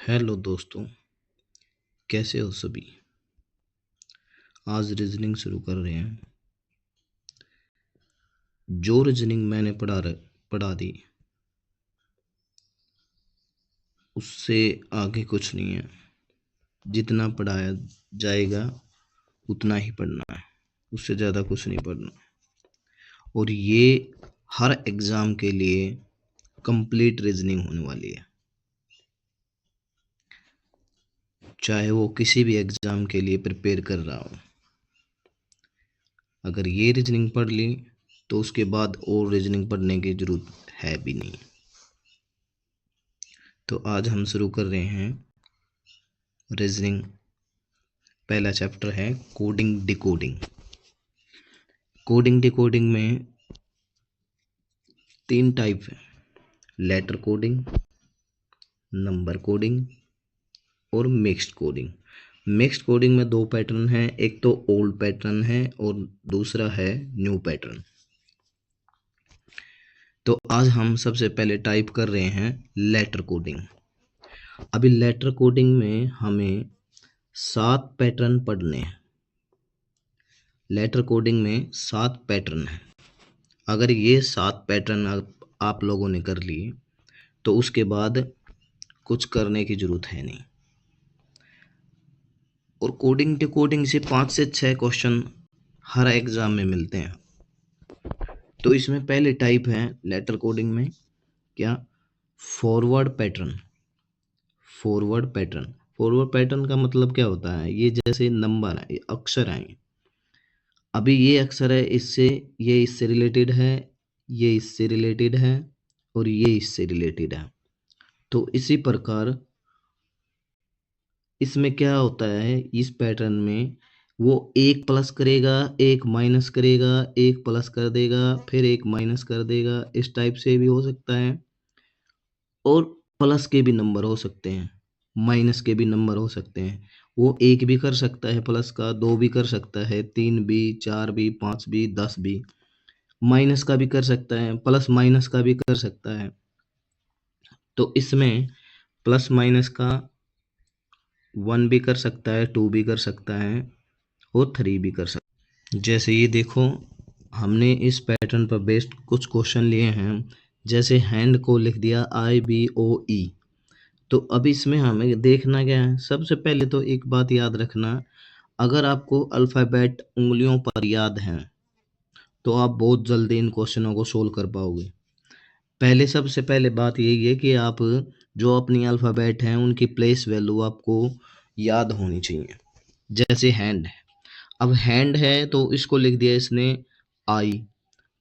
Hello दोस्तों, कैसे हो सभी। आज रीजनिंग शुरू कर रहे हैं। जो रीजनिंग मैंने पढ़ा दी उससे आगे कुछ नहीं है। जितना पढ़ाया जाएगा उतना ही पढ़ना है, उससे ज़्यादा कुछ नहीं पढ़ना। और ये हर एग्ज़ाम के लिए कंप्लीट रीजनिंग होने वाली है, चाहे वो किसी भी एग्ज़ाम के लिए प्रिपेयर कर रहा हो। अगर ये रीजनिंग पढ़ ली तो उसके बाद और रीजनिंग पढ़ने की ज़रूरत है भी नहीं। तो आज हम शुरू कर रहे हैं रीजनिंग। पहला चैप्टर है कोडिंग डिकोडिंग। कोडिंग डिकोडिंग में 3 टाइप है: लेटर कोडिंग, नंबर कोडिंग और मिक्स्ड कोडिंग। मिक्स्ड कोडिंग में 2 पैटर्न हैं, एक तो ओल्ड पैटर्न है और दूसरा है न्यू पैटर्न। तो आज हम सबसे पहले टाइप कर रहे हैं लेटर कोडिंग। अभी लेटर कोडिंग में हमें 7 पैटर्न पढ़ने हैं। लेटर कोडिंग में 7 पैटर्न हैं। अगर ये 7 पैटर्न आप लोगों ने कर लिए तो उसके बाद कुछ करने की ज़रूरत है नहीं। और कोडिंग डिकोडिंग से 5 से 6 क्वेश्चन हर एग्ज़ाम में मिलते हैं। तो इसमें पहले टाइप है लेटर कोडिंग में क्या, forward pattern. Forward pattern, forward pattern का मतलब क्या होता है, ये जैसे नंबर है, अक्षर हैं। अभी ये अक्षर है, ये इससे रिलेटेड है, ये इससे रिलेटेड है और ये इससे रिलेटेड है। तो इसी प्रकार इसमें क्या होता है, इस पैटर्न में वो एक प्लस करेगा, एक माइनस करेगा, एक प्लस कर देगा, फिर एक माइनस कर देगा। इस टाइप से भी हो सकता है। और प्लस के भी नंबर हो सकते हैं, माइनस के भी नंबर हो सकते हैं। वो एक भी कर सकता है प्लस का, 2 भी कर सकता है, 3 भी, 4 भी, 5 भी, 10 भी। माइनस का भी कर सकता है, प्लस माइनस का भी कर सकता है। तो इसमें प्लस माइनस का 1 भी कर सकता है, 2 भी कर सकता है और 3 भी कर सकता है। जैसे ये देखो, हमने इस पैटर्न पर बेस्ड कुछ क्वेश्चन लिए हैं। जैसे हैंड को लिख दिया IBOE। तो अब इसमें हमें देखना क्या है, सबसे पहले तो एक बात याद रखना, अगर आपको अल्फ़ाबेट उंगलियों पर याद हैं तो आप बहुत जल्दी इन क्वेश्चनों को सोल्व कर पाओगे। सबसे पहले बात यही है कि आप जो अपनी अल्फ़ाबेट हैं उनकी प्लेस वैल्यू आपको याद होनी चाहिए। जैसे हैंड है, अब हैंड है तो इसको लिख दिया इसने आई,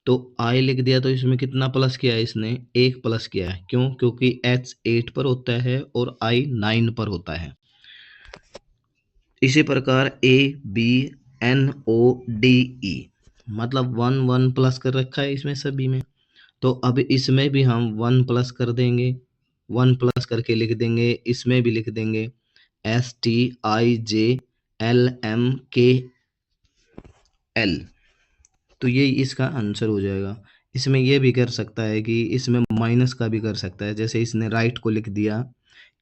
तो आई लिख दिया तो इसमें कितना प्लस किया है, इसने 1 प्लस किया है। क्यों? क्योंकि H 8 पर होता है और I 9 पर होता है। इसी प्रकार ABNODE, मतलब 1 1 प्लस कर रखा है इसमें सभी में। तो अब इसमें भी हम 1 प्लस कर देंगे, 1 प्लस करके लिख देंगे, इसमें भी लिख देंगे STIJLMKL। तो ये इसका आंसर हो जाएगा। इसमें ये भी कर सकता है कि इसमें माइनस का भी कर सकता है। जैसे इसने राइट को लिख दिया,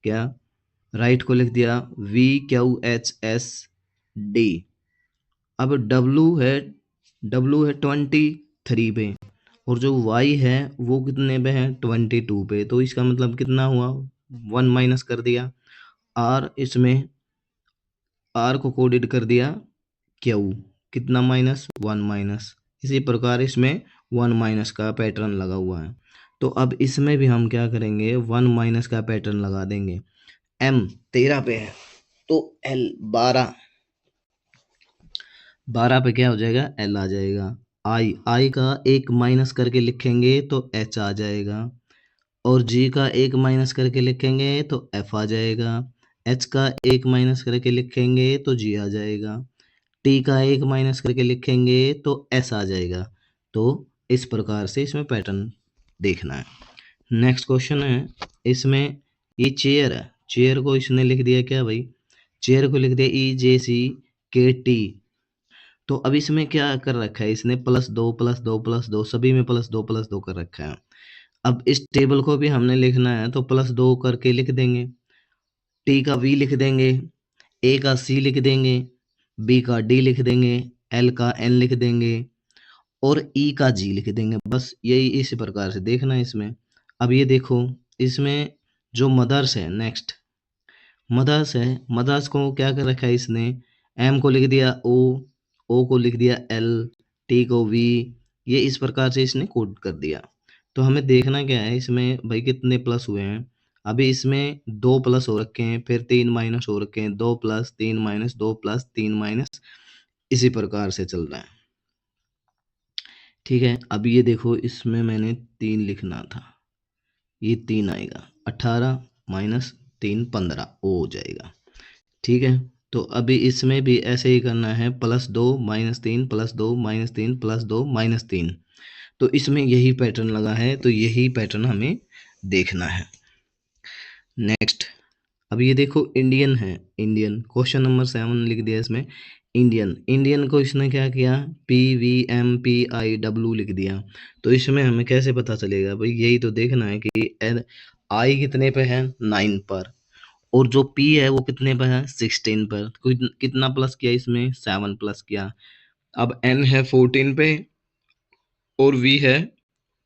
क्या, राइट को लिख दिया VQHSD। अब W है 23 पे और जो Y है वो कितने पे है, 22 पे। तो इसका मतलब कितना हुआ, 1 माइनस कर दिया। R, इसमें R को कोडेड कर दिया Q, कितना माइनस, 1 माइनस। इसी प्रकार इसमें 1 माइनस का पैटर्न लगा हुआ है। तो अब इसमें भी हम क्या करेंगे, 1 माइनस का पैटर्न लगा देंगे। M 13 पे है तो L 12 पे क्या हो जाएगा, L आ जाएगा। I का 1 माइनस करके लिखेंगे तो H आ जाएगा। और G का 1 माइनस करके लिखेंगे तो F आ जाएगा। H का 1 माइनस करके लिखेंगे तो G आ जाएगा। T का 1 माइनस करके लिखेंगे तो S आ जाएगा। तो इस प्रकार से इसमें पैटर्न देखना है। नेक्स्ट क्वेश्चन है, इसमें ये चेयर है, चेयर को इसने लिख दिया क्या भाई, चेयर को लिख दिया EJCKT। तो अब इसमें क्या कर रखा है इसने, +2 +2 +2, सभी में +2 +2 कर रखा है। अब इस टेबल को भी हमने लिखना है तो +2 करके लिख देंगे। टी का वी लिख देंगे, ए का सी लिख देंगे, बी का डी लिख देंगे, एल का एन लिख देंगे और ई का जी लिख देंगे। बस यही इसी प्रकार से देखना है इसमें। अब ये देखो, इसमें जो मदर्स है, नेक्स्ट मदर्स है, मदर्स को क्या कर रखा है इसने, एम को लिख दिया ओ को लिख दिया एल, टी को वी, ये इस प्रकार से इसने कोड कर दिया। तो हमें देखना क्या है इसमें भाई, कितने प्लस हुए हैं। अभी इसमें 2 प्लस हो रखे हैं, फिर 3 माइनस हो रखे हैं, 2 प्लस 3 माइनस 2 प्लस 3 माइनस, इसी प्रकार से चल रहा है। ठीक है, अब ये देखो, इसमें मैंने 3 लिखना था, ये 3 आएगा, 18 माइनस 3 15 वो हो जाएगा। ठीक है, तो अभी इसमें भी ऐसे ही करना है, +2 -3 +2 -3 +2 -3। तो इसमें यही पैटर्न लगा है, तो यही पैटर्न हमें देखना है। नेक्स्ट, अब ये देखो, इंडियन है, इंडियन क्वेश्चन नंबर 7 लिख दिया इसमें। इंडियन, इंडियन को इसने क्या किया, PVMPIW लिख दिया। तो इसमें हमें कैसे पता चलेगा भाई, यही तो देखना है कि आई कितने पे है, 9 पर, और जो P है वो कितने पर है, 16 पर। कितना प्लस किया इसमें, 7 प्लस किया। अब N है 14 पे और V है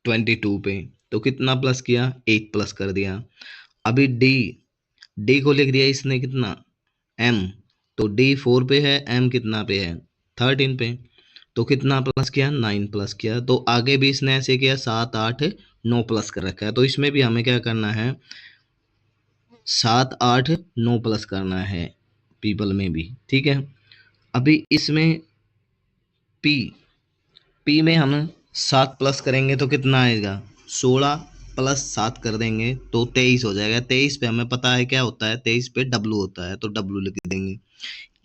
22 पे, तो कितना प्लस किया, 8 प्लस कर दिया। अभी D को लिख दिया इसने कितना, M, तो D 4 पे है, M कितना पे है, 13 पे, तो कितना प्लस किया, 9 प्लस किया। तो आगे भी इसने ऐसे किया, 7 8 9 प्लस कर रखा है। तो इसमें भी हमें क्या करना है, 7 8 9 प्लस करना है, पीपल में भी। ठीक है, अभी इसमें पी में हम 7 प्लस करेंगे तो कितना आएगा, 16 प्लस 7 कर देंगे तो 23 हो जाएगा। 23 पे हमें पता है क्या होता है, 23 पे डब्लू होता है, तो डब्लू लिख देंगे।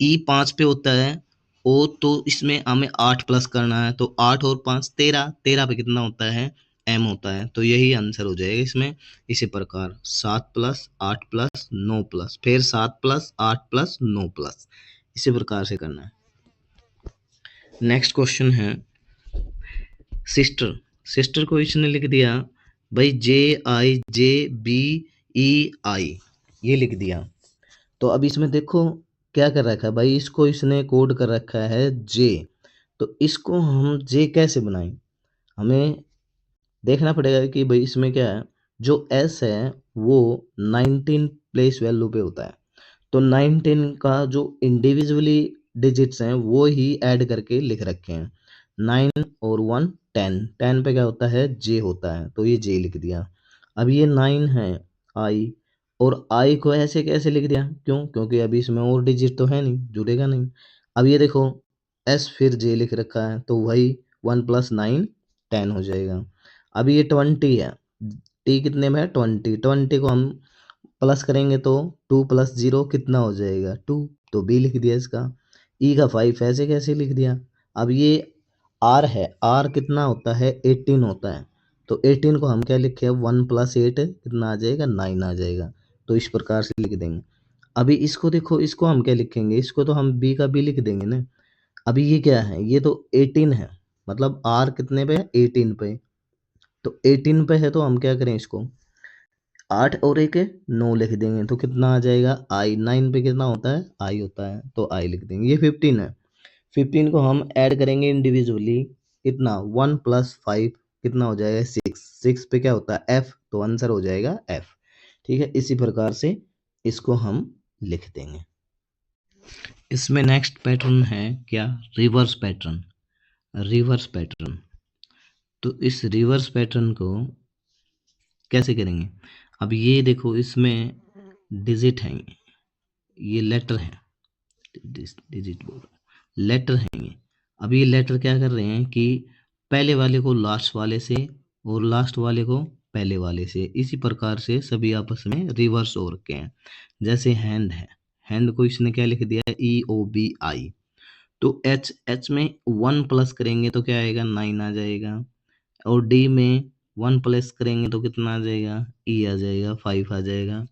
ई 5 पे होता है, ओ, तो इसमें हमें 8 प्लस करना है, तो 8 और 5 13, 13 पे कितना होता है, एम होता है। तो यही आंसर हो जाएगा इसमें। इसी प्रकार 7 प्लस 8 प्लस 9 प्लस, फिर 7 प्लस 8 प्लस 9 प्लस, इसी प्रकार से करना है। नेक्स्ट क्वेश्चन है सिस्टर, सिस्टर को इसने लिख दिया भाई JIJBEI, ये लिख दिया। तो अब इसमें देखो क्या कर रखा है भाई, इसको इसने कोड कर रखा है जे। तो इसको हम जे कैसे बनाएं, हमें देखना पड़ेगा कि भाई इसमें क्या है, जो एस है वो 19 प्लेस वैल्यू पे होता है। तो 19 का जो इंडिविजुअली डिजिट्स हैं वो ही ऐड करके लिख रखे हैं, 9 और 1 10, 10 पे क्या होता है, जे होता है, तो ये जे लिख दिया। अब ये 9 है आई, और आई को ऐसे कैसे लिख दिया, क्यों, क्योंकि अभी इसमें और डिजिट तो है नहीं, जुड़ेगा नहीं। अब ये देखो, एस फिर जे लिख रखा है, तो वही 1 + 9 10 हो जाएगा। अभी ये 20 है, टी कितने में है, 20, 20 को हम प्लस करेंगे तो 2 + 0 कितना हो जाएगा, 2, तो बी लिख दिया इसका। ई का 5 ऐसे कैसे लिख दिया। अब ये आर है, आर कितना होता है, 18 होता है, तो 18 को हम क्या लिखे, 1 + 8 कितना आ जाएगा, 9 आ जाएगा, तो इस प्रकार से लिख देंगे। अभी इसको देखो, इसको हम क्या लिखेंगे, इसको तो हम बी का बी लिख देंगे ना। अभी ये क्या है, ये तो 18 है, मतलब आर कितने पे है, 18 पे, तो 18 पे है, तो हम क्या करें, इसको 8 और 1 9 लिख देंगे, तो कितना आ जाएगा, आई, 9 पे कितना होता है, आई होता है, तो आई लिख देंगे। ये 15 है, 15 को हम ऐड करेंगे इंडिविजुअली, कितना, 1 + 5 कितना हो जाएगा, 6, 6 पे क्या होता है, एफ, तो आंसर हो जाएगा एफ। ठीक है, इसी प्रकार से इसको हम लिख देंगे। इसमें नेक्स्ट पैटर्न है क्या, रिवर्स पैटर्न, रिवर्स पैटर्न। तो इस रिवर्स पैटर्न को कैसे करेंगे, अब ये देखो, इसमें डिजिट हैं, ये लेटर है, डिजिट बोल रहा हूँ, लेटर हैं ये। अब ये लेटर क्या कर रहे हैं कि पहले वाले को लास्ट वाले से और लास्ट वाले को पहले वाले से, इसी प्रकार से सभी आपस में रिवर्स हो रखे हैं। जैसे हैंड है, हैंड को इसने क्या लिख दिया, EOBI, तो एच में 1 प्लस करेंगे तो क्या आएगा, 9 आ जाएगा, और डी में 1 प्लस करेंगे तो कितना आ जाएगा, ई आ जाएगा, 5 आ जाएगा।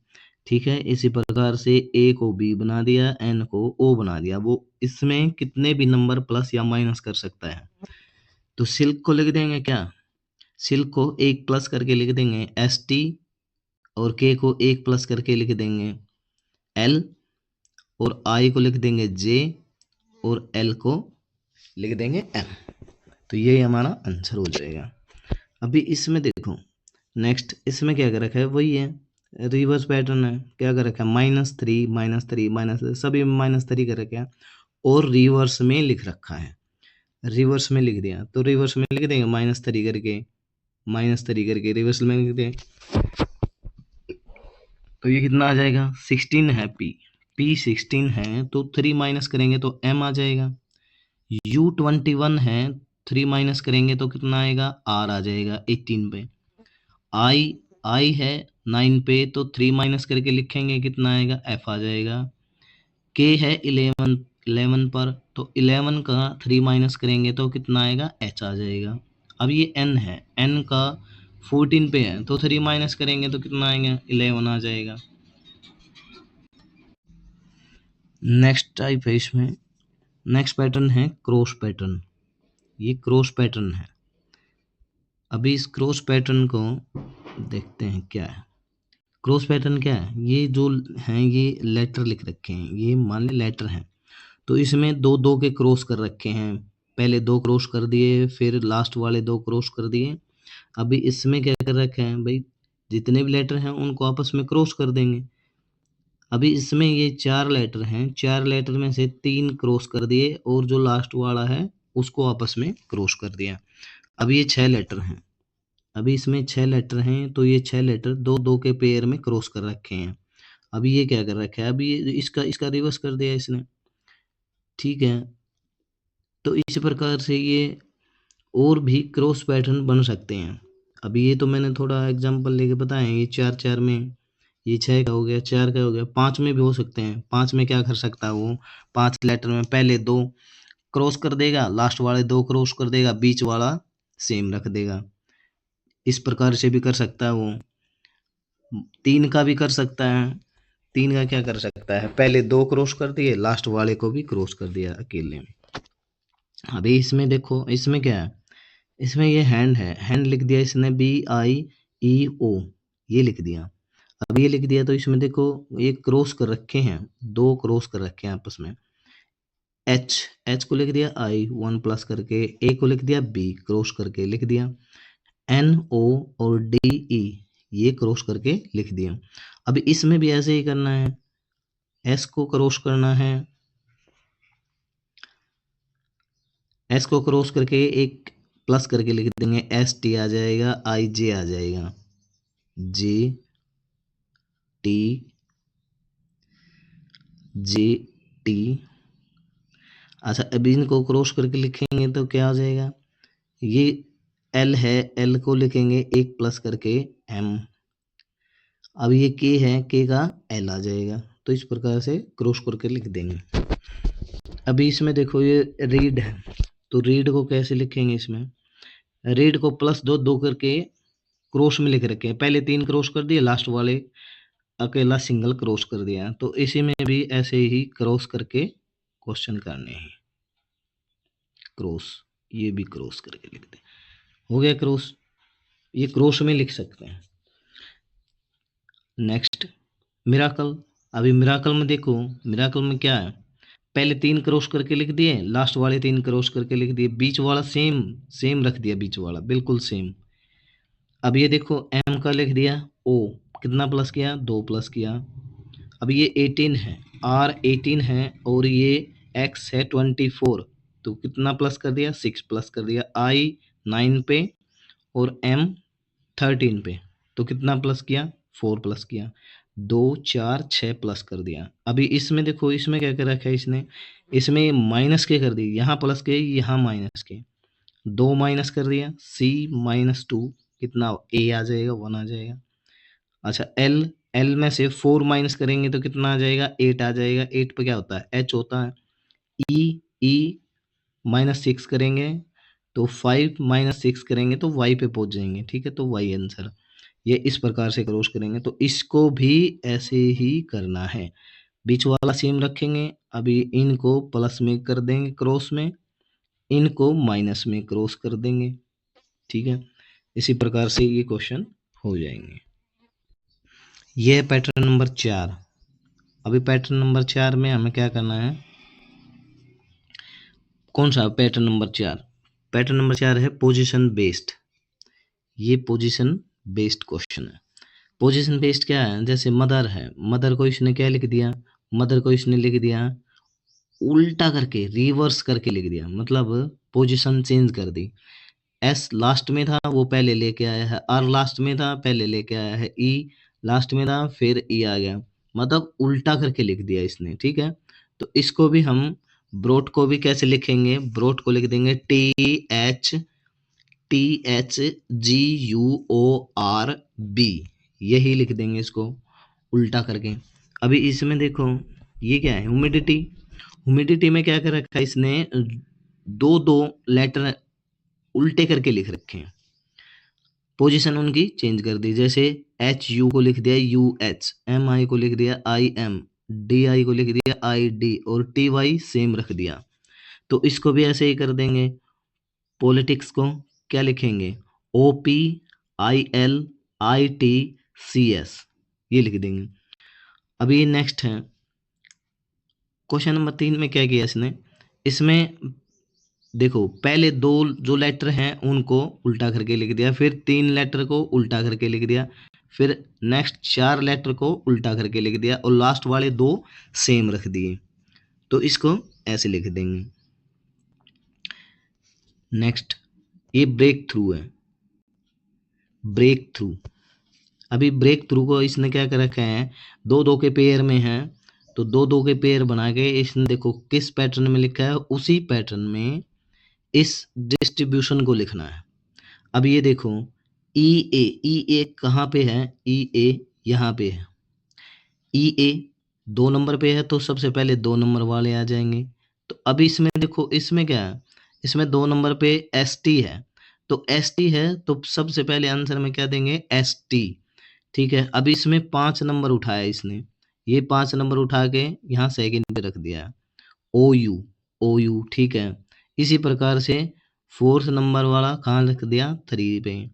ठीक है, इसी प्रकार से ए को बी बना दिया, एन को ओ बना दिया, वो इसमें कितने भी नंबर प्लस या माइनस कर सकता है। तो सिल्क को लिख देंगे क्या, सिल्क को 1 प्लस करके लिख देंगे ST, और के को 1 प्लस करके लिख देंगे एल, और आई को लिख देंगे जे, और एल को लिख देंगे एम। तो ये हमारा आंसर हो जाएगा। अभी इसमें देखो नेक्स्ट, इसमें क्या कर रखा है, वही है रिवर्स पैटर्न है। क्या कर रखा है, -3 -3 माइनस, सभी में -3 कर रखा है, और रिवर्स में लिख रखा है। रिवर्स में लिख दिया तो रिवर्स में लिख देंगे -3 करके, -3 करके रिवर्स में लिख दें। तो ये कितना आ जाएगा, 16 है P 16 है तो 3 माइनस करेंगे तो M आ जाएगा। U 21 है, 3 माइनस करेंगे तो कितना आएगा, R आ जाएगा 18 पे। I है 9 पे तो 3 माइनस करके लिखेंगे कितना आएगा, F आ जाएगा। K है 11 पर तो 11 का 3 माइनस करेंगे तो कितना आएगा, H आ जाएगा। अब ये N है, N का 14 पे है तो 3 माइनस करेंगे तो कितना आएगा, 11 आ जाएगा। नेक्स्ट टाइप है इसमें, नेक्स्ट पैटर्न है क्रॉस पैटर्न। ये क्रॉस पैटर्न है। अभी इस क्रॉस पैटर्न को देखते हैं क्या है। क्रॉस पैटर्न क्या है, ये जो हैं ये लेटर लिख रखे हैं, ये मान ले लेटर हैं, तो इसमें दो दो के क्रॉस कर रखे हैं। पहले 2 क्रॉस कर दिए, फिर लास्ट वाले 2 क्रॉस कर दिए। अभी इसमें क्या कर रखे हैं भाई, जितने भी लेटर हैं उनको आपस में क्रॉस कर देंगे। अभी इसमें ये 4 लेटर हैं, 4 लेटर में से 3 क्रॉस कर दिए, और जो लास्ट वाला है उसको आपस में क्रॉस कर दिया। अब ये 6 लेटर हैं। अभी इसमें 6 लेटर हैं तो ये 6 लेटर दो दो के पेयर में क्रॉस कर रखे हैं। अभी ये क्या कर रखा है, अभी इसका इसका रिवर्स कर दिया इसने, ठीक है। तो इस प्रकार से ये और भी क्रॉस पैटर्न बन सकते हैं। अभी ये तो मैंने थोड़ा एग्जांपल लेके बताया, ये 4 4 में, ये 6 का हो गया, 4 का हो गया, 5 में भी हो सकते हैं। 5 में क्या कर सकता है वो, 5 लेटर में पहले 2 क्रॉस कर देगा, लास्ट वाले 2 क्रॉस कर देगा, बीच वाला सेम रख देगा। इस प्रकार से भी कर सकता है वो। 3 का भी कर सकता है। 3 का क्या कर सकता है, पहले 2 क्रॉस कर दिए, लास्ट वाले को भी क्रॉस कर दिया अकेले में। अभी इसमें देखो, इसमें क्या है, इसमें ये हैंड है, हैंड लिख दिया इसने BIEO, ये लिख दिया। अब ये लिख दिया तो इसमें देखो ये क्रॉस कर रखे हैं, 2 क्रॉस कर रखे हैं आपस में। H को लिख दिया I 1 प्लस करके, A को लिख दिया B क्रॉस करके लिख दिया, NO और DE ये क्रॉस करके लिख दिया। अब इसमें भी ऐसे ही करना है, S को क्रॉस करना है, S को क्रॉस करके एक प्लस करके लिख देंगे, ST आ जाएगा, IJ आ जाएगा, JT। अच्छा अभी इनको क्रॉस करके लिखेंगे तो क्या आ जाएगा, ये L है, L को लिखेंगे एक प्लस करके M। अब ये K है, K का L आ जाएगा। तो इस प्रकार से क्रॉस करके लिख देंगे। अभी इसमें देखो ये रीड है, तो रीड को कैसे लिखेंगे, इसमें रीड को +2 करके क्रॉस में लिख रखे हैं। पहले 3 क्रॉस कर दिए, लास्ट वाले अकेला सिंगल क्रॉस कर दिया। तो इसी में भी ऐसे ही क्रॉस करके क्वेश्चन करने हैं। क्रॉस, ये भी क्रॉस करके लिखते हैं, हो गया क्रॉस, ये क्रॉस में लिख सकते हैं। Next miracle. अभी मिराकल में देखो, मिराकल में क्या है, पहले 3 क्रॉस करके लिख दिए, लास्ट वाले 3 क्रॉस करके लिख दिए, बीच वाला सेम सेम रख दिया, बीच वाला बिल्कुल सेम। अब ये देखो M का लिख दिया, O कितना प्लस किया, 2 प्लस किया। अब ये 18 है, R 18 है, और ये X है 24, तो कितना प्लस कर दिया, 6 प्लस कर दिया। I 9 पे और M 13 पे, तो कितना प्लस किया, 4 प्लस किया। 2 4 6 प्लस कर दिया। अभी इसमें देखो, इसमें क्या कर रखा है इसने, इसमें माइनस के कर दी, यहाँ प्लस के यहाँ माइनस के, 2 माइनस कर दिया, C -2 कितना, A आ जाएगा, 1 आ जाएगा। अच्छा L में से 4 माइनस करेंगे तो कितना आ जाएगा, 8 आ जाएगा। 8 पे क्या होता है, H होता है। E -6 करेंगे तो 5 -6 करेंगे तो Y पे पहुंच जाएंगे, ठीक है, तो Y आंसर। ये इस प्रकार से क्रॉस करेंगे, तो इसको भी ऐसे ही करना है, बीच वाला सेम रखेंगे। अभी इनको प्लस में कर देंगे क्रॉस में, इनको माइनस में क्रॉस कर देंगे, ठीक है। इसी प्रकार से ये क्वेश्चन हो जाएंगे। यह पैटर्न नंबर 4। अभी पैटर्न नंबर 4 में हमें क्या करना है, कौन सा पैटर्न नंबर 4? पैटर्न नंबर 4 है पोजीशन बेस्ड। ये पोजीशन बेस्ड क्वेश्चन है। पोजीशन बेस्ड क्या है, जैसे मदर है, मदर को इसने क्या लिख दिया, मदर को इसने लिख दिया उल्टा करके, रिवर्स करके लिख दिया, मतलब पोजीशन चेंज कर दी। एस लास्ट में था वो पहले लेके आया है, आर लास्ट में था पहले लेके आया है, ई लास्ट में था फिर ई आ गया, मतलब उल्टा करके लिख दिया इसने, ठीक है। तो इसको भी हम ब्रोट को भी कैसे लिखेंगे, ब्रोट को लिख देंगे THGUORB, यही लिख देंगे इसको उल्टा करके। अभी इसमें देखो ये क्या है, ह्यूमिडिटी। ह्यूमिडिटी में क्या कर रखा है इसने, दो दो लेटर उल्टे करके लिख रखे हैं, पोजीशन उनकी चेंज कर दी। जैसे HU को लिख दिया UH, MI को लिख दिया IM, DI को लिख दिया ID और TY सेम रख दिया। तो इसको भी ऐसे ही कर देंगे। पॉलिटिक्स को क्या लिखेंगे, OPILITCS, ये लिख देंगे। अभी नेक्स्ट है क्वेश्चन नंबर 3 में क्या किया इसने, इसमें देखो पहले दो जो लेटर हैं उनको उल्टा करके लिख दिया, फिर 3 लेटर को उल्टा करके लिख दिया, फिर नेक्स्ट 4 लेटर को उल्टा करके लिख दिया और लास्ट वाले 2 सेम रख दिए। तो इसको ऐसे लिख देंगे। नेक्स्ट ये ब्रेक थ्रू है, ब्रेक थ्रू। अभी ब्रेक थ्रू को इसने क्या कर रखा है, दो दो के पेयर में है, तो दो दो के पेयर बना के इसने देखो किस पैटर्न में लिखा है, उसी पैटर्न में इस डिस्ट्रीब्यूशन को लिखना है। अब ये देखो ई ए कहाँ पे है, ई ए यहाँ पे है, ई ए 2 नंबर पे है तो सबसे पहले 2 नंबर वाले आ जाएंगे। तो अभी इसमें देखो इसमें क्या है, इसमें 2 नंबर पे एस टी है, तो एस टी है तो सबसे पहले आंसर में क्या देंगे, एस टी, ठीक है। अभी इसमें 5 नंबर उठाया इसने, ये 5 नंबर उठा के यहाँ सेकंड पे रख दिया, ओ यू, ओ यू, ठीक है। इसी प्रकार से 4th नंबर वाला कहाँ रख दिया, 3 पे,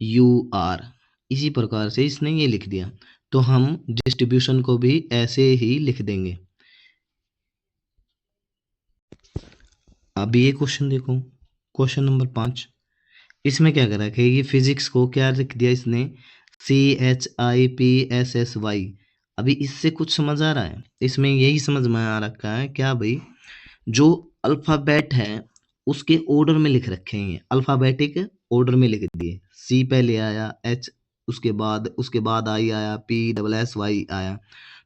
यू आर, इसी प्रकार से इसने ये लिख दिया। तो हम डिस्ट्रीब्यूशन को भी ऐसे ही लिख देंगे। अब ये क्वेश्चन देखो, क्वेश्चन नंबर 5, इसमें क्या करा कि ये फिजिक्स को क्या लिख दिया इसने, CHIPSSY। अभी इससे कुछ समझ आ रहा है, इसमें यही समझ में आ रखा है क्या भाई, जो अल्फाबेट है उसके ऑर्डर में लिख रखे हैं, अल्फाबेटिक ऑर्डर में लिख दिए, सी पहले आया, एच उसके बाद आई आया, PSSY आया।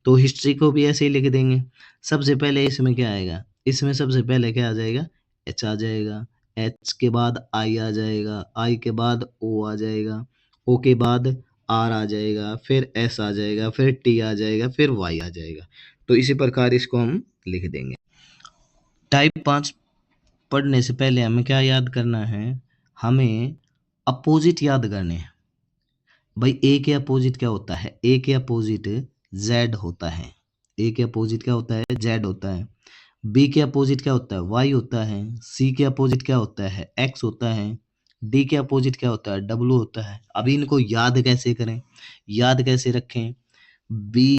तो हिस्ट्री को भी ऐसे ही लिख देंगे। सबसे पहले इसमें क्या आएगा, इसमें सबसे पहले क्या आ जाएगा, एच आ जाएगा, एच के बाद आई आ जाएगा, आई के बाद ओ आ जाएगा, ओ के बाद आर आ जाएगा, फिर एस आ जाएगा, फिर टी आ जाएगा, फिर वाई आ जाएगा। तो इसी प्रकार इसको हम लिख देंगे। टाइप 5 पढ़ने से पहले हमें क्या याद करना है, हमें अपोजिट याद करने हैं। भाई ए के अपोजिट क्या होता है, ए के अपोजिट जेड होता है, ए के अपोजिट क्या होता है, जेड होता है। बी के अपोजिट क्या होता है, वाई होता है। सी के अपोजिट क्या होता है, एक्स होता है। डी के अपोजिट क्या होता है, डब्लू होता है। अभी इनको याद कैसे करें, याद कैसे रखें, बी,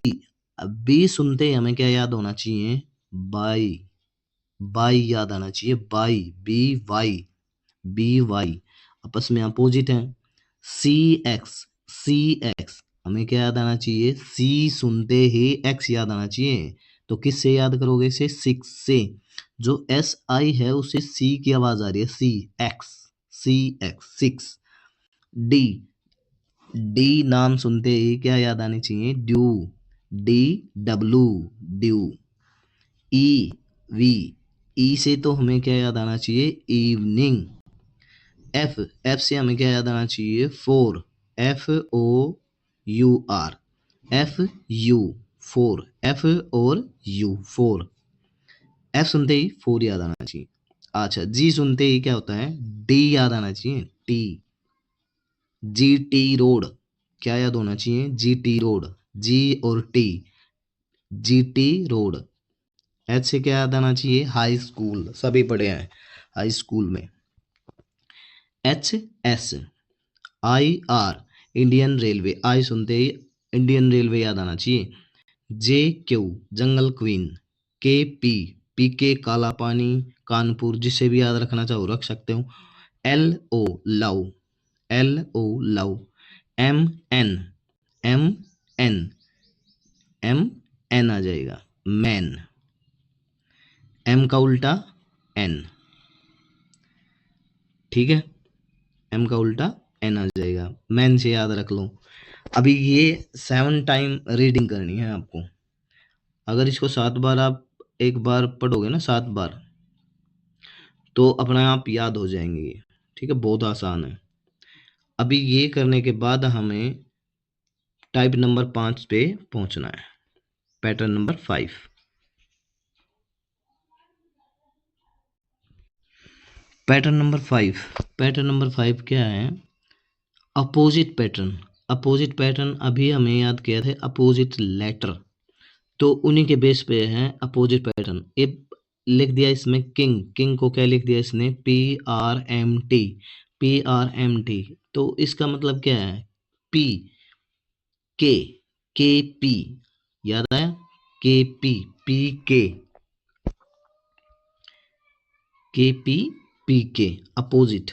बी सुनते ही हमें क्या याद होना चाहिए, बाई, बाई याद आना चाहिए, by, B Y, B Y, आपस में अपोजिट है। सी एक्स, सी एक्स, हमें क्या याद आना चाहिए, सी सुनते ही एक्स याद आना चाहिए। तो किस से याद करोगे, इसे 6 से, जो एस आई है उसे सी की आवाज आ रही है, C X, C X 6। D, D नाम सुनते ही क्या याद आनी चाहिए, due, D W, due. E V, E से तो हमें क्या याद आना चाहिए, इवनिंग। एफ, एफ से हमें क्या याद आना चाहिए, four, FOUR, F you, four, F और यू, फोर। एफ सुनते ही 4 याद आना चाहिए। अच्छा, जी सुनते ही क्या होता है, डी याद आना चाहिए, टी, GT रोड, क्या याद होना चाहिए, GT रोड, जी और टी, GT रोड। एच से क्या याद आना चाहिए, हाई स्कूल, सभी पढ़े हैं हाई स्कूल में। HSIR, इंडियन रेलवे, आई सुनते ही इंडियन रेलवे याद आना चाहिए। जे क्यू जंगल क्वीन, के पी पी के काला पानी कानपुर, जिसे भी याद रखना चाहो रख सकते हो। L O love, L O love. M N, M N, M N आ जाएगा मैन, एम का उल्टा एन, ठीक है, एम का उल्टा एन आ जाएगा, मैन से याद रख लो। अभी ये 7 टाइम रीडिंग करनी है आपको। अगर इसको 7 बार आप एक बार पढ़ोगे ना, 7 बार, तो अपने आप याद हो जाएंगे ये, ठीक है, बहुत आसान है। अभी ये करने के बाद हमें टाइप नंबर 5 पे पहुंचना है, pattern number 5। Pattern number 5, pattern number 5 क्या है? Opposite pattern. अपोजिट पैटर्न अभी हमें याद किया थे, अपोजिट लेटर, तो उन्हीं के बेस पे है अपोजिट पैटर्न। ये लिख दिया इसमें किंग, किंग को क्या लिख दिया इसने? P R M T, P R M T. तो इसका मतलब क्या है? पी के, के पी, याद आया? K P, P K P के opposite.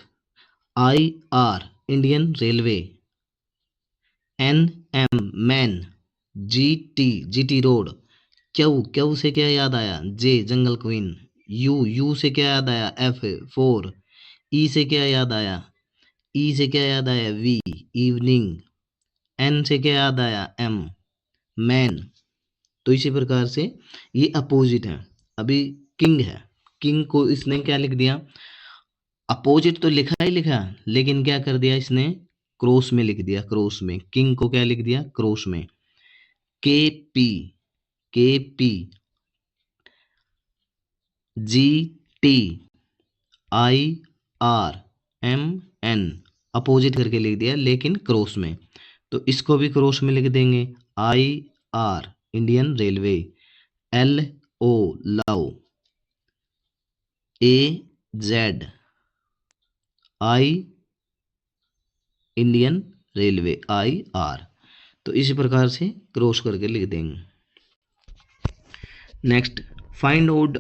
I R Indian railway, N M man, G T road. Q, Q से क्या याद आया? जे जंगल क्वीन। यू से क्या याद आया? एफ 4। ई से क्या याद आया? ई से क्या याद आया? We evening. एन से क्या याद आया? M man. तो इसी प्रकार से ये अपोजिट है। अभी किंग है, किंग को इसने क्या लिख दिया? अपोजिट तो लिखा ही लिखा, लेकिन क्या कर दिया इसने? क्रॉस में लिख दिया, क्रॉस में। किंग को क्या लिख दिया? क्रॉस में। K P, K P, G T, I R M N, opposite करके लिख दिया लेकिन क्रॉस में। तो इसको भी क्रॉस में लिख देंगे। I R Indian railway, L O love, A Z I Indian railway, I R. तो इसी प्रकार से क्रॉस करके लिख देंगे। Next, find odd.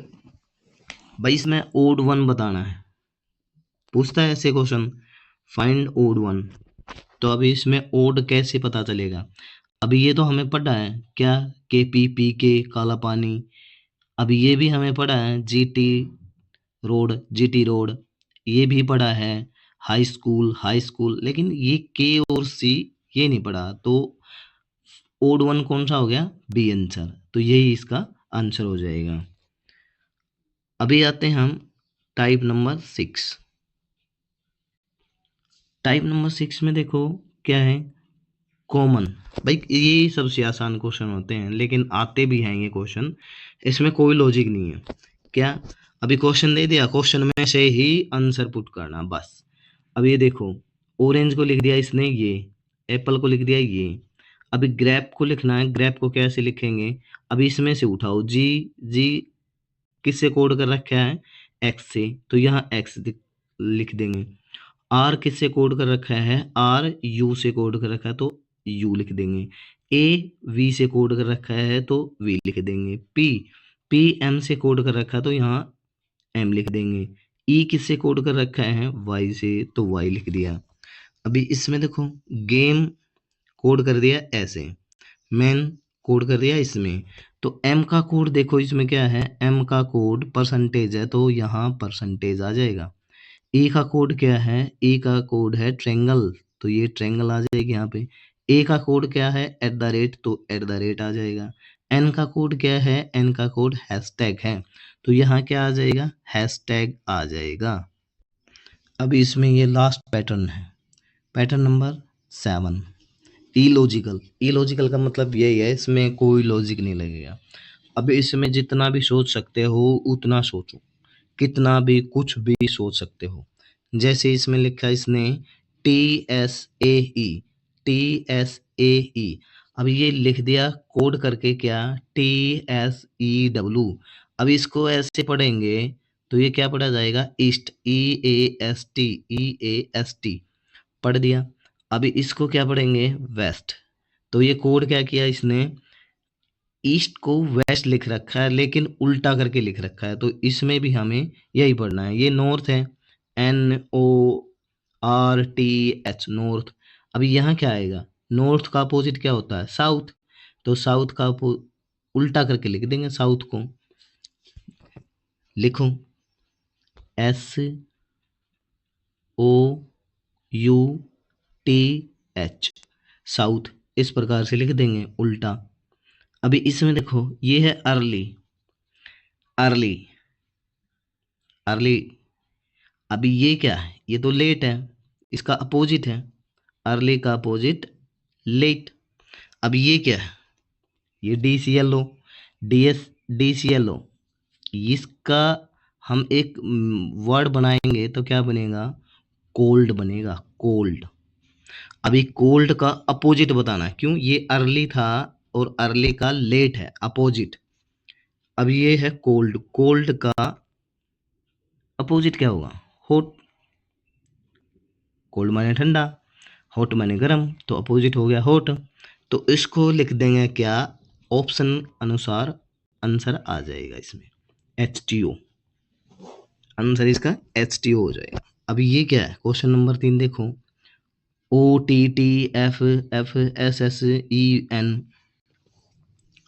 भाई इसमें ओड वन बताना है, पूछता है ऐसे क्वेश्चन, फाइंड ओड वन। तो अभी इसमें ओड कैसे पता चलेगा? अभी ये तो हमें पढ़ा है क्या? के पी के काला पानी। अभी ये भी हमें पढ़ा है जी टी रोड, ये भी पढ़ा है हाई स्कूल, लेकिन ये के और सी ये नहीं पढ़ा। तो ओड वन कौन सा हो गया? B answer. तो यही इसका आंसर हो जाएगा। अभी आते हैं हम टाइप नंबर 6। टाइप नंबर 6 में देखो क्या है? कॉमन। भाई ये सबसे आसान क्वेश्चन होते हैं, लेकिन आते भी हैं ये क्वेश्चन, इसमें कोई लॉजिक नहीं है। क्या? अभी क्वेश्चन दे दिया, क्वेश्चन में से ही आंसर पुट करना बस। अब ये देखो, ऑरेंज को लिख दिया इसने ये, एप्पल को लिख दिया ये। अभी ग्रेप को लिखना है, ग्रेप को कैसे लिखेंगे? अभी इसमें से उठाओ, जी जी किससे कोड कर रखा है? एक्स से, तो यहाँ एक्स लिख देंगे। आर किससे कोड कर रखा है? आर यू से कोड कर रखा है, तो यू लिख देंगे। ए वी से कोड कर रखा है, तो वी लिख देंगे। पी पी एम से कोड कर रखा है, तो यहाँ एम लिख देंगे। ई किससे कोड कर रखा है? वाई से, तो वाई लिख दिया। अभी इसमें देखो, गेम कोड कर दिया ऐसे, मैन कोड कर दिया इसमें। तो एम का कोड देखो इसमें क्या है? एम का कोड परसेंटेज है, तो यहाँ परसेंटेज आ जाएगा। ई का कोड क्या है? ई का कोड है ट्रेंगल, तो ये ट्रेंगल आ जाएगी यहाँ पे। ए का कोड क्या है? एट द रेट, तो एट द रेट आ जाएगा। एन का कोड क्या है? एन का कोड हैशटैग है, तो यहाँ क्या आ जाएगा? हैशटैग आ जाएगा। अभी इसमें ये लास्ट पैटर्न है, पैटर्न नंबर 7, इलॉजिकल। इलॉजिकल का मतलब यही है, इसमें कोई लॉजिक नहीं लगेगा। अब इसमें जितना भी सोच सकते हो उतना सोचो, कितना भी कुछ भी सोच सकते हो। जैसे इसमें लिखा है इसने TSAE, TSAE। अब ये लिख दिया कोड करके क्या? TSEW। अब इसको ऐसे पढ़ेंगे तो ये क्या पढ़ा जाएगा? ईस्ट, EAST, EAST पढ़ दिया। अभी इसको क्या पढ़ेंगे? वेस्ट। तो ये कोड क्या किया इसने? ईस्ट को वेस्ट लिख रखा है लेकिन उल्टा करके लिख रखा है, तो इसमें भी हमें यही पढ़ना है। ये नॉर्थ है, NORTH, नॉर्थ। अभी यहाँ क्या आएगा, नॉर्थ का अपोजिट क्या होता है, साउथ। तो साउथ का उल्टा करके लिख देंगे साउथ को। लिखो SOUTH, साउथ, इस प्रकार से लिख देंगे उल्टा। अभी इसमें देखो ये है अर्ली, अर्ली, अर्ली। अभी ये क्या है, ये तो लेट है, इसका अपोजिट है, अर्ली का अपोजिट लेट। अभी ये क्या है, ये DCLO, DCLO, इसका हम एक वर्ड बनाएंगे तो क्या बनेगा, कोल्ड बनेगा, कोल्ड। अभी कोल्ड का अपोजिट बताना है, क्यों, ये अर्ली था और अर्ली का लेट है, अपोजिट। अब ये है कोल्ड, कोल्ड का अपोजिट क्या होगा, हॉट। कोल्ड माने ठंडा, हॉट माने गर्म, तो अपोजिट हो गया हॉट। तो इसको लिख देंगे क्या, ऑप्शन अनुसार आंसर आ जाएगा इसमें HTO, आंसर इसका HTO हो जाएगा। अभी ये क्या है, क्वेश्चन नंबर 3 देखो, OTTFFSSEN।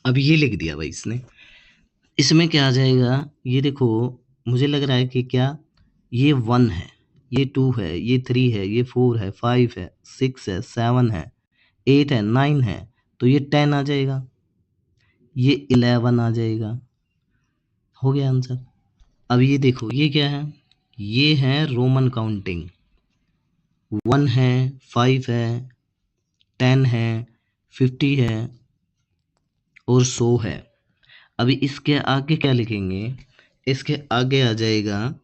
अभी ये लिख दिया भाई इसने, इसमें क्या आ जाएगा, ये देखो, मुझे लग रहा है कि क्या, ये 1 है, ये 2 है, ये 3 है, ये 4 है, 5 है, 6 है, 7 है, 8 है, 9 है, तो ये 10 आ जाएगा, ये 11 आ जाएगा, हो गया आंसर। अब ये देखो ये क्या है, ये है रोमन काउंटिंग, 1 है, 5 है, 10 है, 50 है और 100 है। अभी इसके आगे क्या लिखेंगे, इसके आगे आ जाएगा